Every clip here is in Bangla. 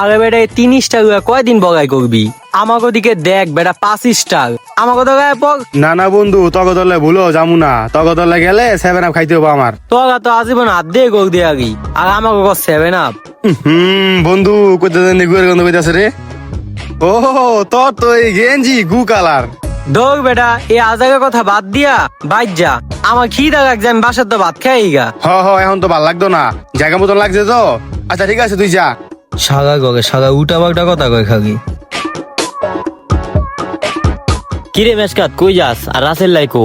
আরে বেটা 3 স্টার কয়দিন বগাই করবি? আমাকে দিকে দেখ বেটা 5 স্টার আমাকে তো গায়ে পর। না না বন্ধু, তগে দলে ভুলো যামু না, তগে দলে গেলে 7 আপ খাইতে হবো আমার। তোরা তো আজীবন হাত দিয়ে গোল দিয়ে আগি, আর আমাকে 7 আপ। বন্ধু কইতে জানি গুয়ের গন্ধ কইতাছে রে। ও তোর তো এই গেঞ্জি গু কালার। দৌড় বেটা, এই আজাগের কথা বাদ দিয়া বাইর যা। আমার খিদা লাগছে, আমি বাসার তো ভাত খাই গা। হ এখন তো ভাল লাগতো না, জায়গা মতন লাগছে তো। আচ্ছা ঠিক আছে তুই যা। সাগা গগে সাগা উটা বাগটা কথা কই খাগি। কিরে মেসকাত কই যাস? আর রাসেল লাইকো?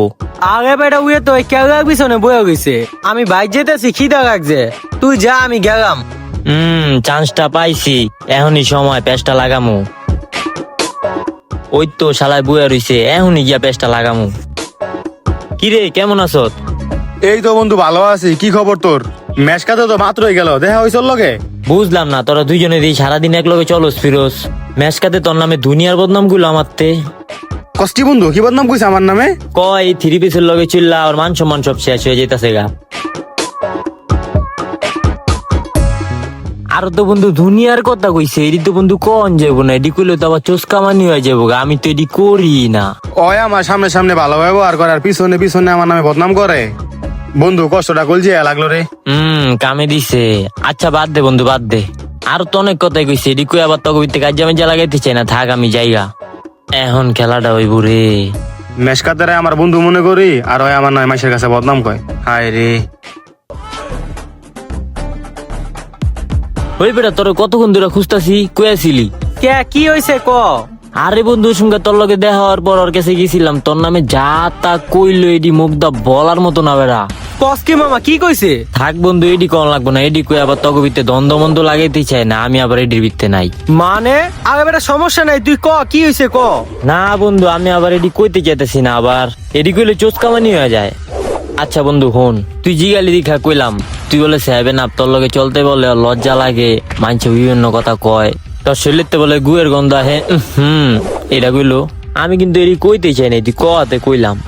আগে বেটা উয়ে তো কেলার পিছনে বয়ে গেছে। আমি বাইর যেতেছি, খিদা লাগছে। তুই যা, আমি গেলাম। চান্সটা পাইছি, এখনই সময় পেস্টটা লাগামু। ওই তো শালায় বুয়া রইছে, এখনই গিয়া পেস্টটা লাগামু। কিরে কেমন আছত? এই তো বন্ধু ভালো আছি। কি খবর তোর? ম্যাচ কাতে তো মাত্রই গেল, দেখা হয়েছিল লগে? বুঝলাম না, তোরা দুইজনে দিয়ে সারাদিন এক লগে চলস ফিরোস। মেসকাতে তোর নামে দুনিয়ার বদনাম গুলো আমারতে। কষ্টি বন্ধু কি বদনাম কইছে আমার নামে? কয় 3 পিসের লগে চিল্লা, আর মান সম্মান সব শেষ হয়ে যেতেছে গা। আর তো বন্ধু দুনিয়ার কথা কইছে, এডি তো বন্ধু কন যাবো না, এডি কইলে তো আবার চোস্কামানি হয়ে যাবো গা। আমি তো এডি করি না। ওই আমার সামনে সামনে ভালো ব্যবহার করে, আর পিছনে পিছনে আমার নামে বদনাম করে। বন্ধু কষ্টটা কলজি লাগলো রে। কামে দিছে। আচ্ছা বাদ দে বন্ধু বাদ দে। আর তো অনেক কথাই কইছে, এডি কই আবার তকবিতে কাজ জামে লাগাইতে চাই না। থাক আমি যাইগা, এখন খেলাটা হইব রে। ম্যাচ কাতারে আমার বন্ধু মনে করি, আর ওই আমার নয় মাসের কাছে বদনাম কয়। হায় রে। ওই বেটা তোর কতক্ষণ ধরে খুঁজতাছি, কই আছিলি? কে কি হইছে ক? আরে বন্ধুর সঙ্গে তোর লগে দেখা হওয়ার পর ওর কাছে গেছিলাম, তোর নামে যা তা কইলো, এডি মুখদা বলার মতো না বেড়া। কসকি মামা কি কইছে? থাক বন্ধু, এডি কোন লাগবো না। এডি কই আবার তকবিতে দ্বন্দ্ব মন্দ লাগাইতে চাই না, আমি আবার এডির বিত্তে নাই। মানে আগে বেটা সমস্যা নাই, তুই ক কি হইছে ক? না বন্ধু, আমি আবার এডি কইতে চাইতেছি না। আবার এডি কইলে চোস্কামানি হয়ে যায়। আচ্ছা বন্ধু হন, তুই জিগালি দেখা কইলাম, তুই বলে 7 আপ তোর লগে চলতে বলে ওর লজ্জা লাগে, মানছে বিভিন্ন কথা কয়, তোর শরীরতে বলে গুয়ের গন্ধ আহে। এটা কইলো, আমি কিন্তু এডি কইতে চাই না, তুই কতে কইলাম।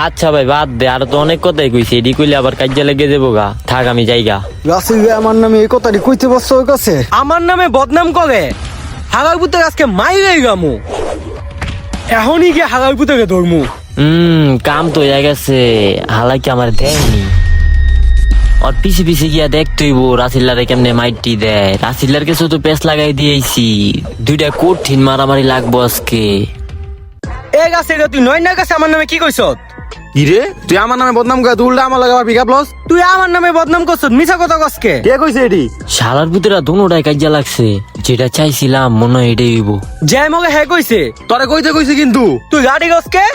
আচ্ছা ভাই বাদ দে, আর তো অনেক কথাই কইছে, এডি কইলে আবার কাজে লেগে যাবো গা। থাক আমি যাইগা। রাসেল ভাই আমার নামে এই কথাটি কইতে পারছো ওর কাছে? আমার নামে বদনাম করে হাগার পুতে আজকে মাইরে গামু। এখনই গিয়ে হাগার পুতেকে ধরমু। কাম তো হয়ে গেছে, হালাকি আমার দেয়নি। ওর পিছে পিছে গিয়া দেখতেইব রাসিল্লারে কেমনে মাইটি দেয়। রাসিল্লার কাছে তো পেস লাগাই দিয়েছি, দুইটা কঠিন মারামারি লাগবো আজকে। এ গাছে তুই নয়নার কাছে আমার নামে কি কইছ? কি রে, তুই আমার নামে বদনাম করে, তুই উল্টা আমার লাগে পিক আপ লস। তুই আমার নামে বদনাম করছ, মিছা কথা কসকে? কে কইছে এডি? শালার পুতেরা দুটাই কাজা লাগছে, যেটা চাইছিলাম মনে হয় এটাই হইব। যাই মগে হ্যাঁ কইছে। তোরে কইতে কইছে কিন্তু। তুই গাড়ি গসকে?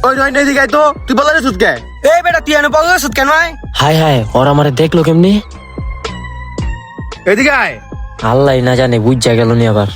ওই নয় দিকে তো তুই বলা রে সুদকে। এই বেটা তুই এনে পাগল সুদ কেন আয়? হায় হায়, ওরা আমারে দেখলো কেমনে? এদিকে আয়। আল্লাহ না জানে বুঝা গেল নি আবার।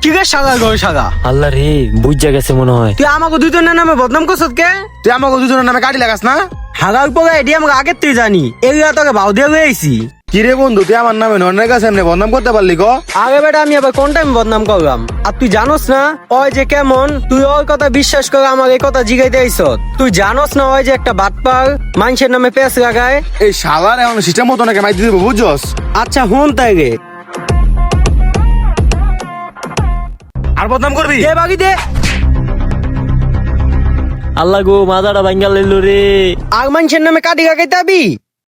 কি রে সাগা গো সাগা? আল্লাহ রে, বুঝা গেছে মনে হয়। তুই আমাকে দুজনের নামে বদনাম করছ কে? তুই আমাকে দুজনের নামে কাটি লাগাস না? হাগার পরে এটি আমাকে আগের তুই জানি, এগুলা তোকে ভাও দিয়ে গেছি। কি রে বন্ধু, তুই আমার নামে ননের কাছে এমনি বদনাম করতে পারলি ক? আগে বেটা আমি আবার কোন টাইম বদনাম করলাম? আর তুই জানোস না ওই যে কেমন, তুই ওর কথা বিশ্বাস করে আমার এই কথা জিগাইতে আইছ? তুই জানোস না ওই যে একটা বাটপার মানুষের নামে পেঁচ লাগায়? এই শালার এখন সিস্টেম মতো নাকি মাইতে দিব বুঝছস? আচ্ছা হুন তাই রে, আর বদনাম করবি? দে বাগি দে। আল্লাহ গো, মাথাটা ভাঙ্গা লইল রে। আর মানুষের নামে কাটি লাগাইতে আবি?